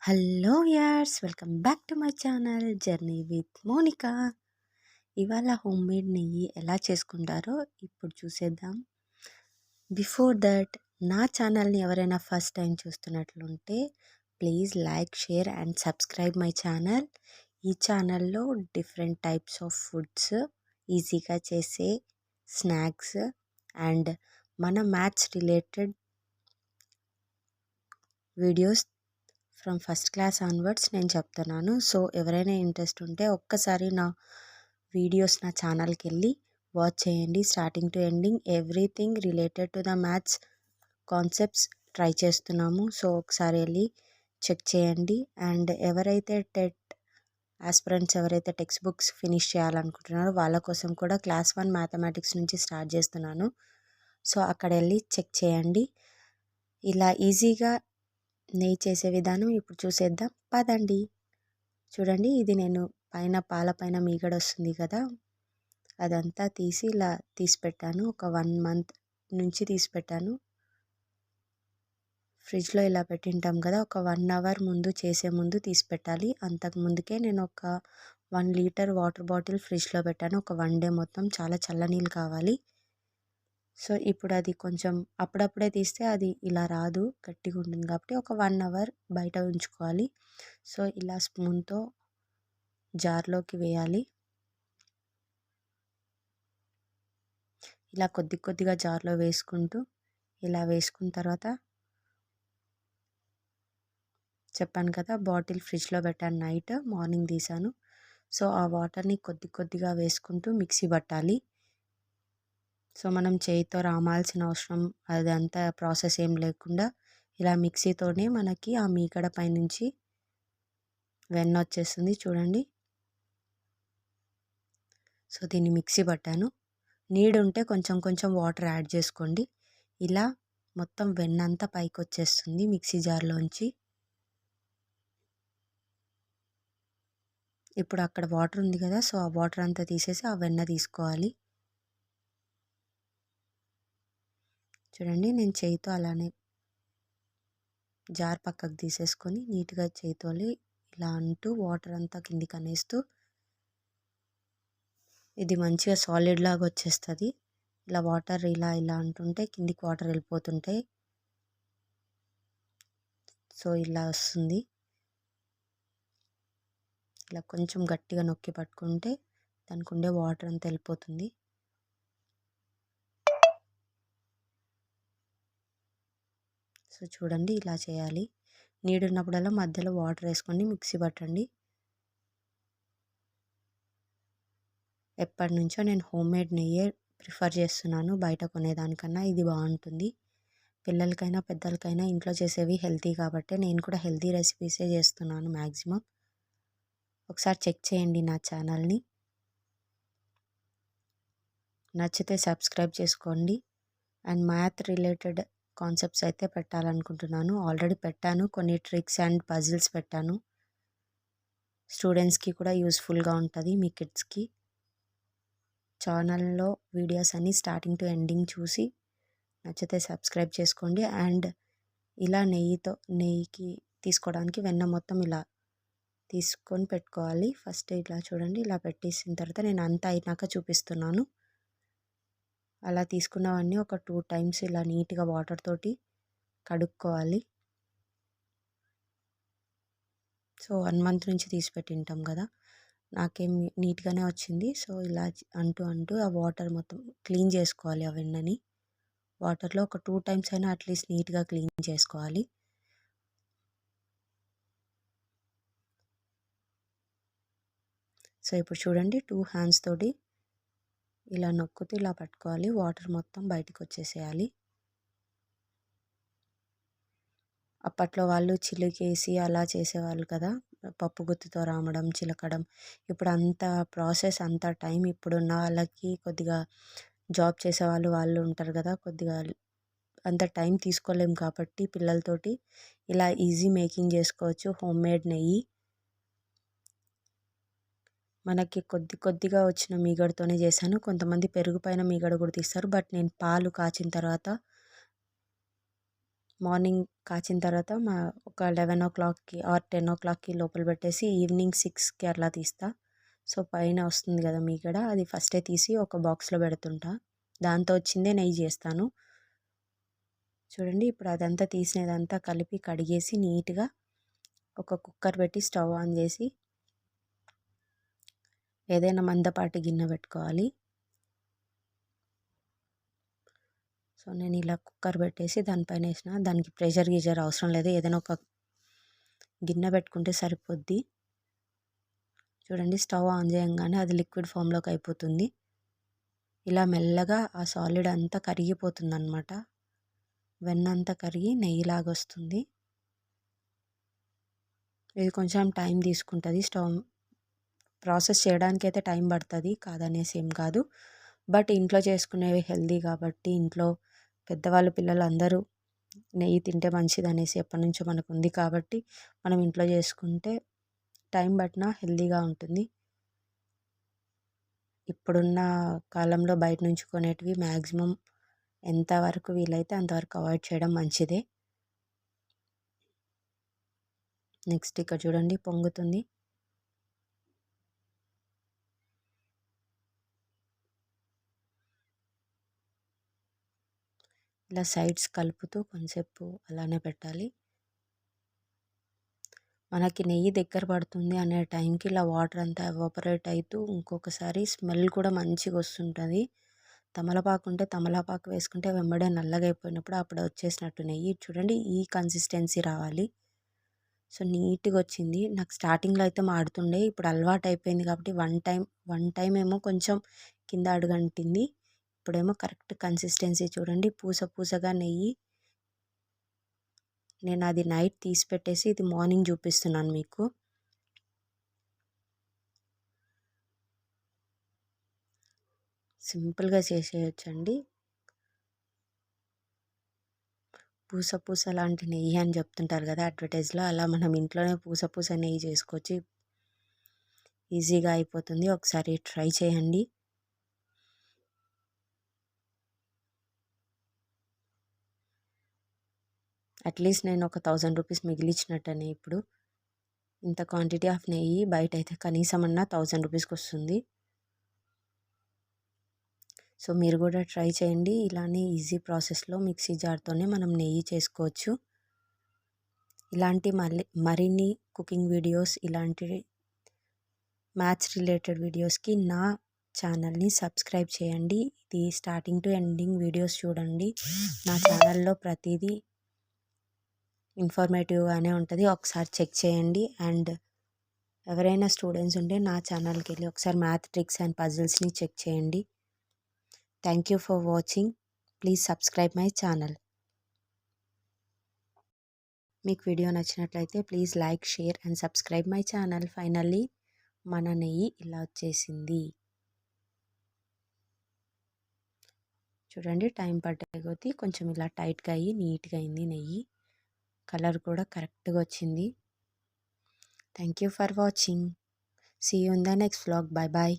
Hello యార్స్ welcome back to my channel journey with Monika. ఇవాళ home made నెయ్యి ఎలా చేసుకుంటారో ఇప్పుడు చూసేద్దాం. బిఫోర్ దట్ నా ఛానల్ని ఎవరైనా ఫస్ట్ టైం చూస్తున్నట్లుంటే please like, share and subscribe my channel. ఈ ఛానల్లో డిఫరెంట్ టైప్స్ ఆఫ్ ఫుడ్స్, ఈజీగా చేసే స్నాక్స్ అండ్ మన maths related videos from first class onwards నేను చెప్తున్నాను. సో ఎవరైనా ఇంట్రెస్ట్ ఉంటే ఒక్కసారి నా వీడియోస్ నా ఛానల్కి వెళ్ళి వాచ్ చేయండి. Starting to ending everything related to the maths concepts try చేస్తున్నాము. సో ఒకసారి వెళ్ళి చెక్ చేయండి. అండ్ ఎవరైతే టెట్ ఆస్పిరెంట్స్ ఎవరైతే టెక్స్ట్ బుక్స్ ఫినిష్ చేయాలనుకుంటున్నారో వాళ్ళ కోసం కూడా క్లాస్ 1 మ్యాథమెటిక్స్ నుంచి స్టార్ట్ చేస్తున్నాను. సో అక్కడ వెళ్ళి చెక్ చేయండి. ఇలా ఈజీగా నెయ్యి చేసే విధానం ఇప్పుడు చూసేద్దాం పదండి. చూడండి, ఇది నేను పాల పైన మీగడ వస్తుంది కదా, అదంతా తీసి ఇలా తీసి పెట్టాను. ఒక 1 మంత్ నుంచి తీసి పెట్టాను. ఫ్రిడ్జ్లో ఇలా పెట్టింటాం కదా, ఒక 1 అవర్ ముందు చేసే ముందు తీసి పెట్టాలి. అంతకు ముందుకే నేను ఒక 1 లీటర్ వాటర్ బాటిల్ ఫ్రిడ్జ్లో పెట్టాను. ఒక 1 డే మొత్తం చాలా చల్లనీళ్ళు కావాలి. సో ఇప్పుడు అది కొంచెం అప్పుడప్పుడే తీస్తే అది ఇలా రాదు, గట్టిగా ఉంటుంది కాబట్టి ఒక 1 అవర్ బయట ఉంచుకోవాలి. సో ఇలా స్పూన్తో జార్లోకి వేయాలి. ఇలా కొద్ది కొద్దిగా జార్లో వేసుకుంటూ ఇలా వేసుకున్న తర్వాత చెప్పాను కదా, బాటిల్ ఫ్రిడ్జ్లో పెట్టాను, నైట్ మార్నింగ్ తీసాను. సో ఆ వాటర్ని కొద్ది కొద్దిగా వేసుకుంటూ మిక్సీ పట్టాలి. సో మనం చేయితో రామాల్సిన అవసరం అదంతా ప్రాసెస్ ఏం లేకుండా ఇలా మిక్సీతోనే మనకి ఆ మీగడ పైనుంచి వెన్న వచ్చేస్తుంది చూడండి. సో దీన్ని మిక్సీ పట్టాను. నీడ్ ఉంటే కొంచెం కొంచెం వాటర్ యాడ్ చేసుకోండి. ఇలా మొత్తం వెన్న అంతా పైకి వచ్చేస్తుంది మిక్సీ జార్లోంచి. ఇప్పుడు అక్కడ వాటర్ ఉంది కదా, సో ఆ వాటర్ అంతా తీసేసి ఆ వెన్న తీసుకోవాలి. చూడండి, నేను చేయితో అలానే జార్ పక్కకు తీసేసుకొని నీట్గా చేయితో ఇలా అంటూ వాటర్ అంతా కిందికి అనేస్తూ ఇది మంచిగా సాలిడ్ లాగా వచ్చేస్తుంది. ఇలా వాటర్ ఇలా ఇలా అంటుంటే కిందికి వాటర్ వెళ్ళిపోతుంటాయి. సో ఇలా వస్తుంది. ఇలా కొంచెం గట్టిగా నొక్కి పట్టుకుంటే దానికి ఉండే వాటర్ అంతా వెళ్ళిపోతుంది. సో చూడండి, ఇలా చేయాలి. నీడు ఉన్నప్పుడల్లా మధ్యలో వాటర్ వేసుకొని మిక్సీ పట్టండి. ఎప్పటి నుంచో నేను హోమ్ మేడ్ నెయ్యే ప్రిఫర్ చేస్తున్నాను బయట కొనేదానికన్నా. ఇది బాగుంటుంది. పిల్లలకైనా పెద్దలకైనా ఇంట్లో చేసేవి హెల్తీ కాబట్టి నేను కూడా హెల్తీ రెసిపీసే చేస్తున్నాను మ్యాక్సిమం. ఒకసారి చెక్ చేయండి నా ఛానల్ని. నచ్చితే సబ్స్క్రైబ్ చేసుకోండి. అండ్ మ్యాథ్ రిలేటెడ్ కాన్సెప్ట్స్ అయితే పెట్టాలనుకుంటున్నాను. ఆల్రెడీ పెట్టాను, కొన్ని ట్రిక్స్ అండ్ పజిల్స్ పెట్టాను. స్టూడెంట్స్కి కూడా యూస్ఫుల్గా ఉంటుంది, మీ కిడ్స్కి. ఛానల్లో వీడియోస్ అన్నీ స్టార్టింగ్ టు ఎండింగ్ చూసి నచ్చితే సబ్స్క్రైబ్ చేసుకోండి. అండ్ ఇలా నెయ్యికి తీసుకోవడానికి వెన్న మొత్తం ఇలా తీసుకొని పెట్టుకోవాలి. ఫస్ట్ ఇలా చూడండి, ఇలా పెట్టేసిన తర్వాత నేను అంతా అయినాక చూపిస్తున్నాను. అలా తీసుకున్నవన్నీ ఒక 2 టైమ్స్ ఇలా నీట్గా వాటర్ తోటి కడుక్కోవాలి. సో 1 మంత్ నుంచి తీసి పెట్టింటాం కదా, నాకేం నీట్గానే వచ్చింది. సో ఇలా అంటూ అంటూ ఆ వాటర్ మొత్తం క్లీన్ చేసుకోవాలి. ఆ వెన్నని వాటర్లో ఒక 2 టైమ్స్ అయినా అట్లీస్ట్ నీట్గా క్లీన్ చేసుకోవాలి. సో ఇప్పుడు చూడండి, 2 హ్యాండ్స్ తోటి ఇలా నొక్కుతూ ఇలా పట్టుకోవాలి. వాటర్ మొత్తం బయటకు వచ్చేసేయాలి. అప్పట్లో వాళ్ళు చిలికేసి అలా చేసేవాళ్ళు కదా, పప్పు గుత్తితో రామడం, చిలకడం. ఇప్పుడు అంత ప్రాసెస్, అంత టైం ఇప్పుడున్న వాళ్ళకి, కొద్దిగా జాబ్ చేసేవాళ్ళు వాళ్ళు ఉంటారు కదా, కొద్దిగా అంత టైం తీసుకోలేము కాబట్టి పిల్లలతోటి ఇలా ఈజీ మేకింగ్ చేసుకోవచ్చు హోమ్ మేడ్ నెయ్యి. మనకి కొద్ది కొద్దిగా వచ్చిన మీగడతోనే చేశాను. కొంతమంది పెరుగు పైన మీగడ కూడా తీస్తారు, బట్ నేను పాలు కాచిన తర్వాత మార్నింగ్ కాచిన తర్వాత ఒక 11:00కి ఆర్ 10:00కి లోపల పెట్టేసి ఈవినింగ్ 6కి అట్లా తీస్తా. సో పైన వస్తుంది కదా మీగడ, అది ఫస్టే తీసి ఒక బాక్స్లో పెడుతుంటా. దాంతో వచ్చిందే నెయ్యి చేస్తాను. చూడండి ఇప్పుడు అదంతా తీసినదంతా కలిపి కడిగేసి నీట్గా ఒక కుక్కర్ పెట్టి స్టవ్ ఆన్ చేసి ఏదైనా మందపాటి గిన్నె పెట్టుకోవాలి. సో నేను ఇలా కుక్కర్ పెట్టేసి దానిపైన వేసిన, దానికి ప్రెషర్ గీజర్ అవసరం లేదు, ఏదైనా ఒక గిన్నె పెట్టుకుంటే సరిపోద్ది. చూడండి స్టవ్ ఆన్ చేయగానే అది లిక్విడ్ ఫామ్లోకి అయిపోతుంది. ఇలా మెల్లగా ఆ సాలిడ్ అంతా కరిగిపోతుంది అన్నమాట. వెన్న అంతా కరిగి నెయ్యిలాగా వస్తుంది. ఇది కొంచెం టైం తీసుకుంటుంది. స్టవ్ ప్రాసెస్ చేయడానికి అయితే టైం పడుతుంది, కాదనేసి ఏం కాదు. బట్ ఇంట్లో చేసుకునేవి హెల్దీ కాబట్టి, ఇంట్లో పెద్దవాళ్ళు పిల్లలు అందరూ నెయ్యి తింటే మంచిది అనేసి ఎప్పటి నుంచో మనకు ఉంది కాబట్టి మనం ఇంట్లో చేసుకుంటే టైం పట్టినా హెల్దీగా ఉంటుంది. ఇప్పుడున్న కాలంలో బయట నుంచి కొనేటివి మ్యాక్సిమం ఎంతవరకు వీలైతే అంతవరకు అవాయిడ్ చేయడం మంచిదే. నెక్స్ట్ ఇక్కడ చూడండి పొంగుతుంది. ఇలా సైడ్స్ కలుపుతూ కొంచెంసేపు అలానే పెట్టాలి. మనకి నెయ్యి దగ్గర పడుతుంది అనే టైంకి ఇలా వాటర్ అంతా ఎవాపరేట్ అవుతూ ఇంకొకసారి స్మెల్ కూడా మంచిగా వస్తుంటుంది. తమలపాకు ఉంటే తమలపాకు వేసుకుంటే వెంబడే నల్లగా అయిపోయినప్పుడు అప్పుడు వచ్చేసినట్టు నెయ్యి. చూడండి ఈ కన్సిస్టెన్సీ రావాలి. సో నీట్గా వచ్చింది. నాకు స్టార్టింగ్లో అయితే మాడుతుండే, ఇప్పుడు అలవాటు అయిపోయింది కాబట్టి వన్ టైం ఏమో కొంచెం కింద అడుగంటింది. ఇప్పుడేమో కరెక్ట్ కన్సిస్టెన్సీ చూడండి, పూసగా నెయ్యి. నేను అది నైట్ తీసి పెట్టేసి ఇది మార్నింగ్ చూపిస్తున్నాను మీకు. సింపుల్గా చేసేయచ్చండి. పూస లాంటి నెయ్యి అని చెప్తుంటారు కదా అడ్వర్టైజ్లో, అలా మనం ఇంట్లోనే పూస నెయ్యి చేసుకోవచ్చు. ఈజీగా అయిపోతుంది. ఒకసారి ట్రై చేయండి. అట్లీస్ట్ నేను ఒక 1000 రూపీస్ మిగిలిచ్చినట్టనే. ఇప్పుడు ఇంత క్వాంటిటీ ఆఫ్ నెయ్యి బయట అయితే కనీసం అన్నా 1000 రూపీస్కి వస్తుంది. సో మీరు కూడా ట్రై చేయండి. ఇలానే ఈజీ ప్రాసెస్లో మిక్సీ జార్తోనే మనం నెయ్యి చేసుకోవచ్చు. ఇలాంటి మరిన్ని కుకింగ్ వీడియోస్, ఇలాంటి మ్యాథ్స్ రిలేటెడ్ వీడియోస్కి నా ఛానల్ని సబ్స్క్రైబ్ చేయండి. ఇది స్టార్టింగ్ టు ఎండింగ్ వీడియోస్ చూడండి. నా ఛానల్లో ప్రతిదీ ఇన్ఫర్మేటివ్గానే ఉంటుంది, ఒకసారి చెక్ చేయండి. అండ్ ఎవరైనా స్టూడెంట్స్ ఉంటే నా ఛానల్కి వెళ్ళి ఒకసారి మ్యాథ్ ట్రిక్స్ అండ్ పజిల్స్ని చెక్ చేయండి. Thank you for watching. Please subscribe my channel. మీకు వీడియో నచ్చినట్లయితే please like, share and subscribe my channel. Finally మన నెయ్యి ఇలా వచ్చేసింది. చూడండి టైం పట్టే కొద్దీ కొంచెం ఇలా టైట్గా అయ్యి నీట్గా అయింది నెయ్యి. కలర్ కూడా కరెక్ట్గా వచ్చింది. Thank you for watching. See you in the next vlog. Bye bye.